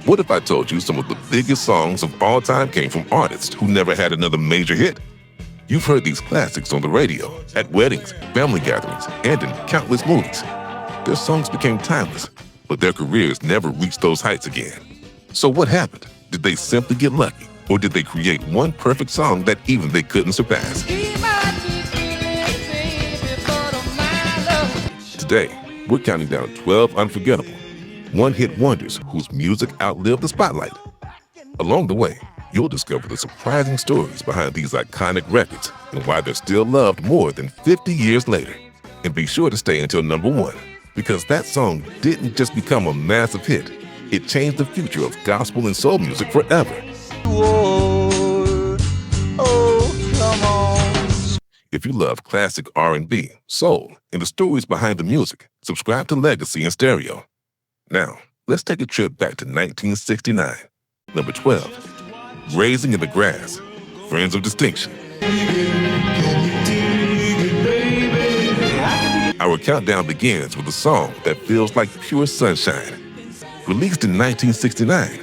What if I told you some of the biggest songs of all time came from artists who never had another major hit? You've heard these classics on the radio, at weddings, family gatherings, and in countless movies. Their songs became timeless, but their careers never reached those heights again. So what happened? Did they simply get lucky? Or did they create one perfect song that even they couldn't surpass? Today, we're counting down 12 unforgettable, one-hit wonders whose music outlived the spotlight. Along the way, you'll discover the surprising stories behind these iconic records and why they're still loved more than 50 years later. And be sure to stay until number 1, because that song didn't just become a massive hit, it changed the future of gospel and soul music forever. Come on. If you love classic R&B, soul, and the stories behind the music, subscribe to Legacy in Stereo. Now, let's take a trip back to 1969. Number 12, Raising in the Grass, Friends of Distinction. Our countdown begins with a song that feels like pure sunshine. Released in 1969,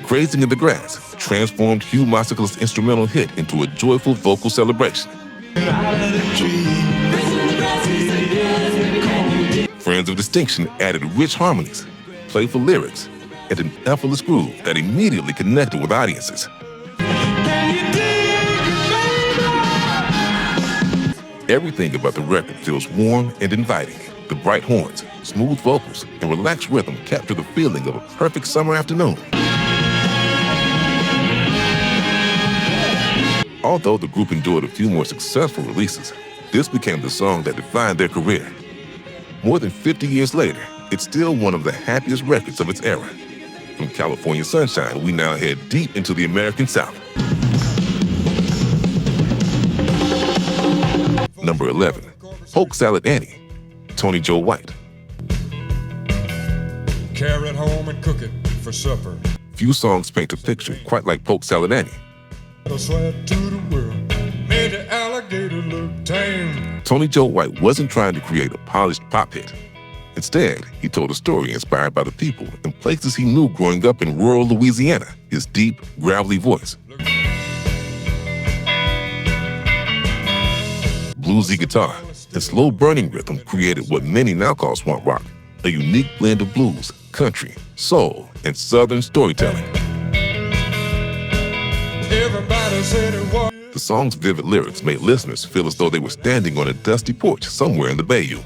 Grazing in the Grass transformed Hugh Masekela's instrumental hit into a joyful vocal celebration. Friends of Distinction added rich harmonies, playful lyrics, and an effortless groove that immediately connected with audiences. Everything about the record feels warm and inviting. The bright horns, smooth vocals, and relaxed rhythm capture the feeling of a perfect summer afternoon. Although the group endured a few more successful releases, this became the song that defined their career. More than 50 years later, it's still one of the happiest records of its era. From California sunshine, we now head deep into the American South. Number 11, Polk Salad Annie, Tony Joe White. Carry it home and cook it for supper. Few songs paint a picture quite like Polk Salad Annie. Sweat to the world, made the alligator look tame. Tony Joe White wasn't trying to create a polished pop hit. Instead, he told a story inspired by the people and places he knew growing up in rural Louisiana, his deep, gravelly voice. Bluesy guitar and slow-burning rhythm created what many now call swamp rock, a unique blend of blues, country, soul, and southern storytelling. The song's vivid lyrics made listeners feel as though they were standing on a dusty porch somewhere in the Bayou.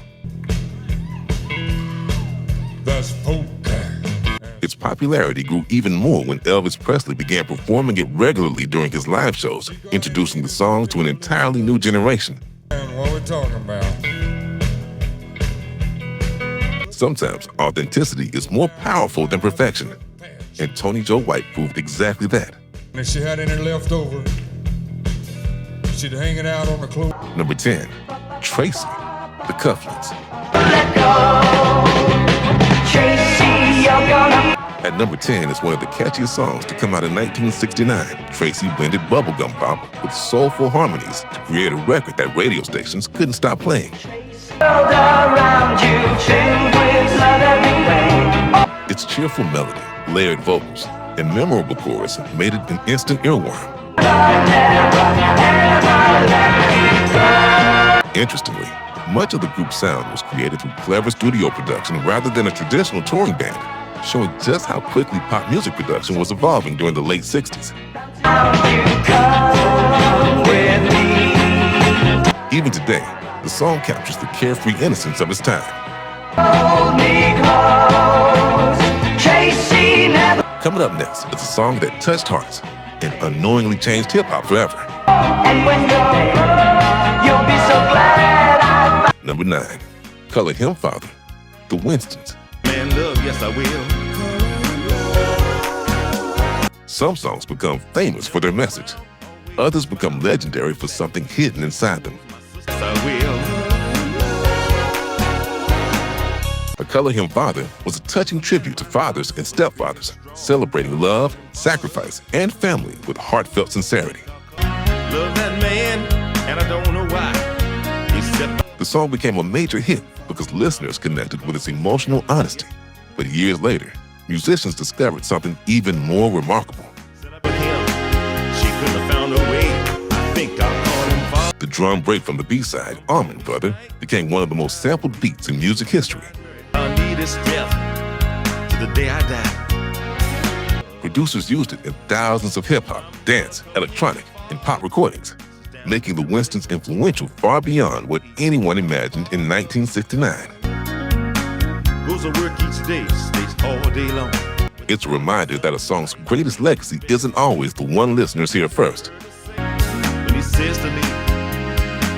Its popularity grew even more when Elvis Presley began performing it regularly during his live shows, introducing the song to an entirely new generation. What we're talking about. Sometimes authenticity is more powerful than perfection, and Tony Joe White proved exactly that. And if she had any left over, she'd hang it out on the clothes. Number 10, Tracy, the Cufflinks. Let go, Tracy, you're gonna. At number 10 is one of the catchiest songs to come out in 1969. Tracy blended bubblegum pop with soulful harmonies to create a record that radio stations couldn't stop playing. Around you, filled with love every way. Its cheerful melody, layered vocals, and memorable chorus made it an instant earworm. Interestingly, much of the group's sound was created through clever studio production rather than a traditional touring band, showing just how quickly pop music production was evolving during the late 60s. Even today, the song captures the carefree innocence of its time. Hold me close, Tracy never. Coming up next is a song that touched hearts and unknowingly changed hip-hop forever. And when you'll be so glad I. Number 9, Color Him Father, The Winstons. Man, love, yes I will. Some songs become famous for their message. Others become legendary for something hidden inside them. Yes I will. A Color Him Father was a touching tribute to fathers and stepfathers, celebrating love, sacrifice, and family with heartfelt sincerity. Love that man, and I don't know why. He said. The song became a major hit because listeners connected with its emotional honesty. But years later, musicians discovered something even more remarkable. With him, she couldn't have found her way. I think I'll call him father. The drum break from the B-side, Almond Brother, became one of the most sampled beats in music history. I'll need his death to the day I die. Producers used it in thousands of hip-hop, dance, electronic, and pop recordings, making the Winstons influential far beyond what anyone imagined in 1969. Goes to work each day, stays all day long. It's a reminder that a song's greatest legacy isn't always the one listeners hear first. When he says to me,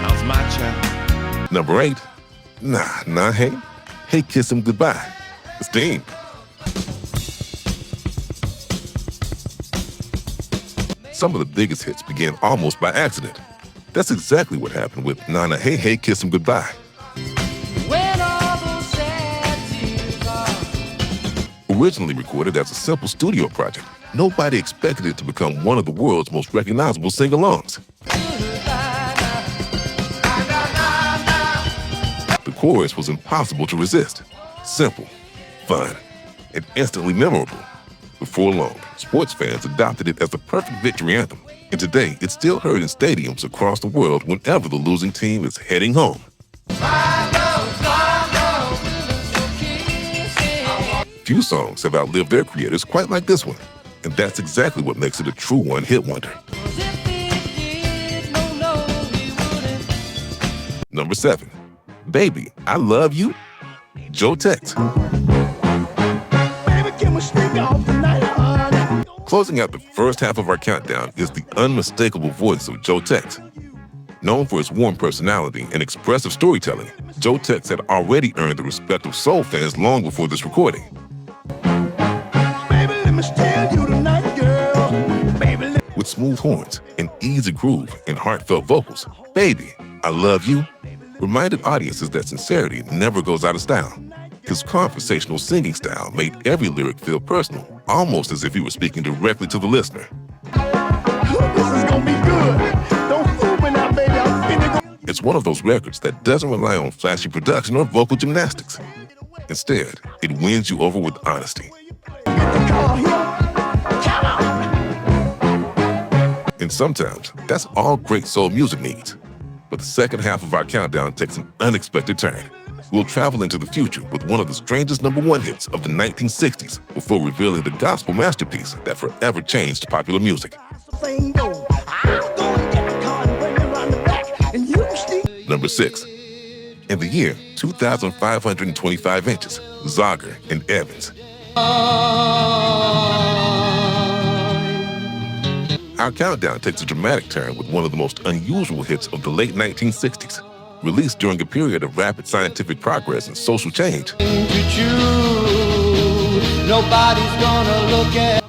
how's my child? Number 8, Nah, Hey, Kiss Him Goodbye. It's Dean. Some of the biggest hits began almost by accident. That's exactly what happened with Nana Hey, Kiss Him Goodbye. When all those sad tears are. Originally recorded as a simple studio project, nobody expected it to become one of the world's most recognizable sing-alongs. The chorus was impossible to resist. Simple, fun, and instantly memorable. Before long, sports fans adopted it as the perfect victory anthem, and today it's still heard in stadiums across the world whenever the losing team is heading home. Few songs have outlived their creators quite like this one, and that's exactly what makes it a true one-hit wonder. Number 7, Baby, I Love You, Joe Tex. Closing out the first half of our countdown is the unmistakable voice of Joe Tex. Known for his warm personality and expressive storytelling, Joe Tex had already earned the respect of soul fans long before this recording. With smooth horns, an easy groove, and heartfelt vocals, Baby, I Love You reminded audiences that sincerity never goes out of style. His conversational singing style made every lyric feel personal, almost as if he were speaking directly to the listener. It's one of those records that doesn't rely on flashy production or vocal gymnastics. Instead, it wins you over with honesty. And sometimes, that's all great soul music needs. But the second half of our countdown takes an unexpected turn. We'll travel into the future with one of the strangest #1 hits of the 1960s before revealing the gospel masterpiece that forever changed popular music. Number 6. In the year 2,525 inches, Zager and Evans. Our countdown takes a dramatic turn with one of the most unusual hits of the late 1960s, released during a period of rapid scientific progress and social change.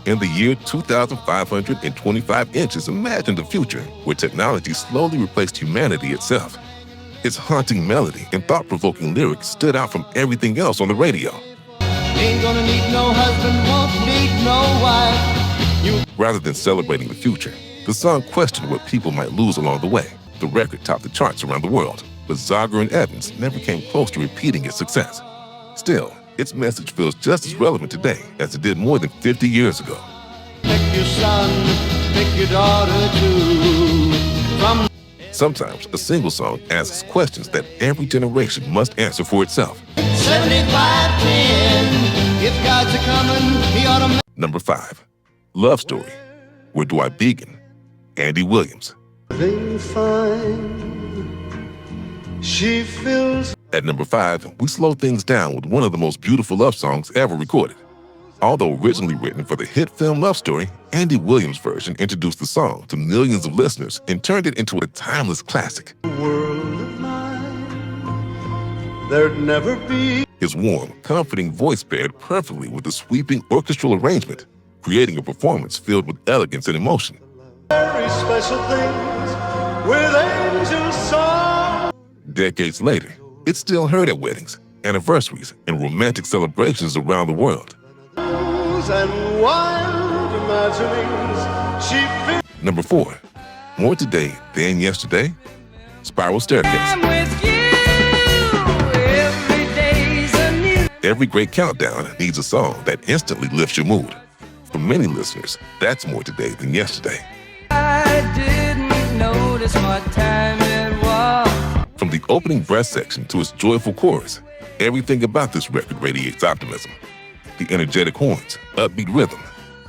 In the year 2,525 inches, imagine a future where technology slowly replaced humanity itself. Its haunting melody and thought-provoking lyrics stood out from everything else on the radio. Ain't gonna need no husband, won't need no wife. Rather than celebrating the future, the song questioned what people might lose along the way. The record topped the charts around the world, but Zager and Evans never came close to repeating its success. Still, its message feels just as relevant today as it did more than 50 years ago. Pick your son, pick your daughter too. Sometimes a single song asks questions that every generation must answer for itself. 75-10, if God's a coming, he ought to. Number 5, Love Story, Where Do I Begin? Andy Williams. She feels. At number 5, we slow things down with one of the most beautiful love songs ever recorded. Although originally written for the hit film Love Story, Andy Williams' version introduced the song to millions of listeners and turned it into a timeless classic. World of mine, there'd never be. His warm, comforting voice paired perfectly with the sweeping orchestral arrangement, creating a performance filled with elegance and emotion. Very special things with angel song. Decades later, it's still heard at weddings, anniversaries, and romantic celebrations around the world. And wild imaginings she feels. Number 4, More Today Than Yesterday, Spiral Staircase. I'm with you, every day's a new. Every great countdown needs a song that instantly lifts your mood. For many listeners, that's more today than yesterday. I didn't notice what time it was. From the opening breath section to its joyful chorus, everything about this record radiates optimism. The energetic horns, upbeat rhythm,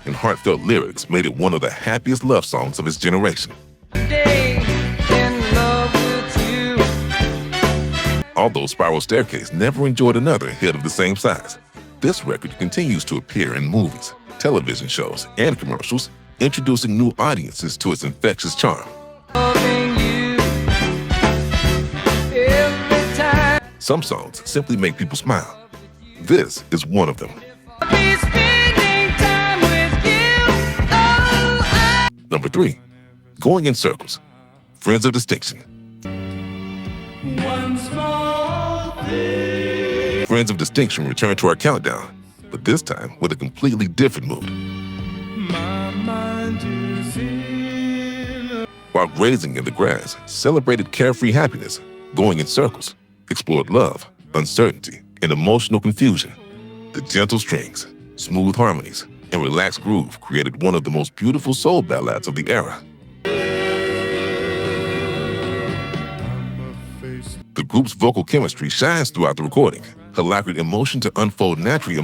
and heartfelt lyrics made it one of the happiest love songs of its generation. Day in love with you. Although Spiral Staircase never enjoyed another hit of the same size, this record continues to appear in movies, television shows, and commercials, introducing new audiences to its infectious charm. Loving you every time. Some songs simply make people smile. This is one of them. I'll be spending time with you. Oh, Number 3, Going in Circles, Friends of Distinction. One small thing. Friends of Distinction return to our countdown, but this time with a completely different mood. My mind is in. While grazing in the grass celebrated carefree happiness, Going in Circles explored love, uncertainty, and emotional confusion. The gentle strings, smooth harmonies, and relaxed groove created one of the most beautiful soul ballads of the era. The group's vocal chemistry shines throughout the recording, allowing emotion to unfold naturally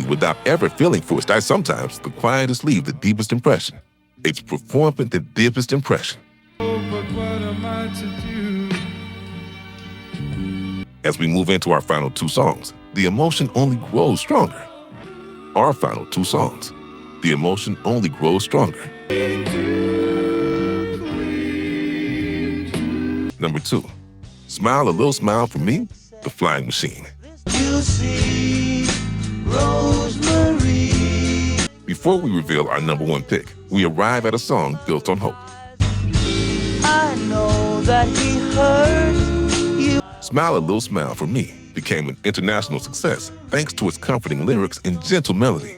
without ever feeling forced. Sometimes the quietest leave the deepest impression. It's performing the deepest impression. Oh, but what am I to do? As we move into our final 2 songs, the emotion only grows stronger. Our final 2 songs, the emotion only grows stronger. Number 2, Smile a Little Smile for Me, The Flying Machine. you see, Rosemary. Before we reveal our number 1 pick, we arrive at a song built on hope. I know that he hurt you. Smile a Little Smile for Me became an international success thanks to its comforting lyrics and gentle melody.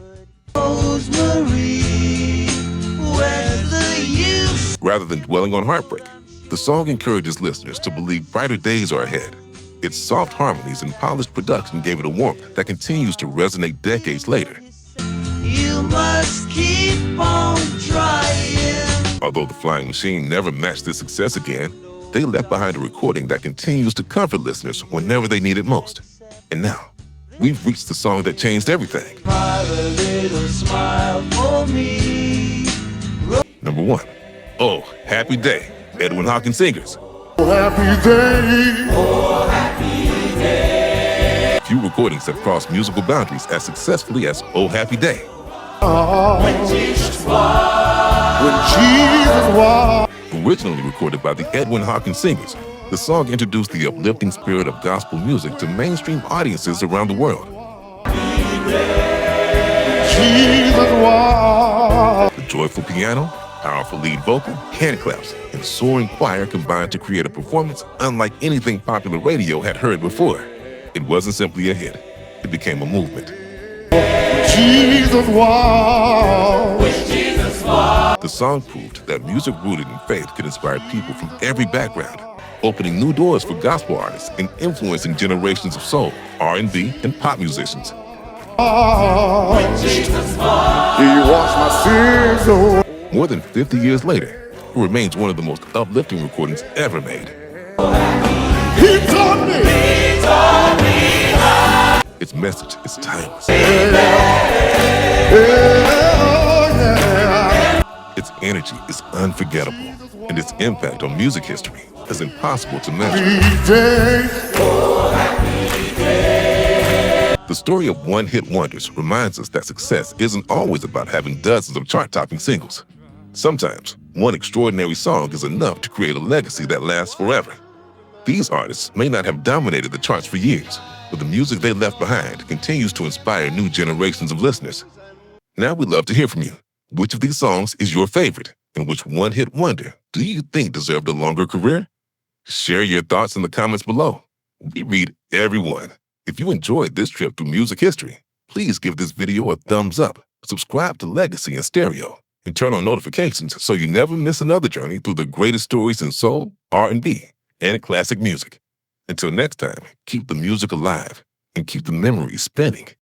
Rosemary, where's the use? Rather than dwelling on heartbreak, the song encourages listeners to believe brighter days are ahead. Its soft harmonies and polished production gave it a warmth that continues to resonate decades later. You must keep on trying. Although The Flying Machine never matched this success again, they left behind a recording that continues to comfort listeners whenever they need it most. And now, we've reached the song that changed everything. Smile a little smile for me. Number 1, Oh, Happy Day, Edwin Hawkins Singers. Happy day. Few recordings have crossed musical boundaries as successfully as Oh Happy Day. When Jesus walked. Originally recorded by the Edwin Hawkins Singers, the song introduced the uplifting spirit of gospel music to mainstream audiences around the world. Jesus walked. The joyful piano, powerful lead vocal, hand claps, and soaring choir combined to create a performance unlike anything popular radio had heard before. It wasn't simply a hit, it became a movement. Jesus walked. The song proved that music rooted in faith could inspire people from every background, opening new doors for gospel artists and influencing generations of soul, R&B, and pop musicians. He washed my sins away. More than 50 years later, it remains one of the most uplifting recordings ever made. He taught me. Its message is timeless. Its energy is unforgettable, and its impact on music history is impossible to measure. The story of one-hit wonders reminds us that success isn't always about having dozens of chart-topping singles. Sometimes, one extraordinary song is enough to create a legacy that lasts forever. These artists may not have dominated the charts for years, but the music they left behind continues to inspire new generations of listeners. Now we'd love to hear from you. Which of these songs is your favorite? And which one-hit wonder do you think deserved a longer career? Share your thoughts in the comments below. We read every one. If you enjoyed this trip through music history, please give this video a thumbs up, subscribe to Legacy in Stereo, and turn on notifications so you never miss another journey through the greatest stories in soul, R&B, and classic music. Until next time, keep the music alive and keep the memories spinning.